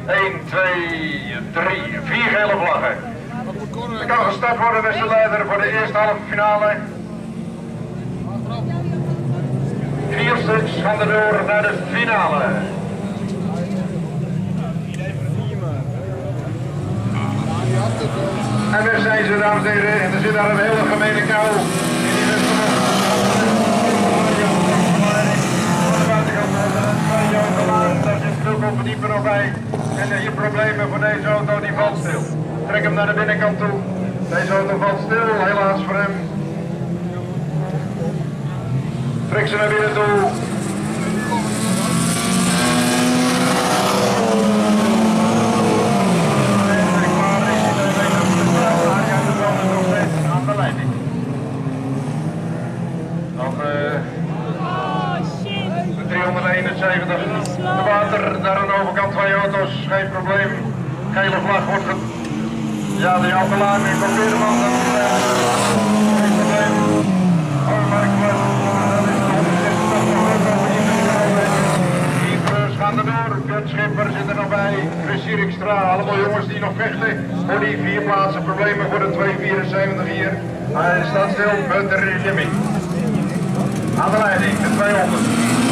1, 2, 3, 4 gele vlaggen. Er kan gestart worden, beste leider, voor de eerste halve finale. 4 stuks gaan er door naar de finale. En daar zijn ze, dames en heren, en er zit daar een hele gemene kou. Daar zit veel verdieper nog bij. En je problemen voor deze auto, die valt stil. Trek hem naar de binnenkant toe. Deze auto valt stil, helaas voor hem. Trek ze naar binnen toe. Aan de leiding. Dan de 371. De water naar de overkant van je auto's, geen probleem. Gele vlag wordt het. Ja, de Alkelaan, ik probeer de man. Geen probleem. Keepers gaan er door. Kurt Schipper zit er nog bij. Chris Sirikstra, allemaal jongens die nog vechten. Voor die 4 plaatsen, problemen voor de 274 hier. Hij staat stil, Butter Jimmy. Aan de leiding, de 200.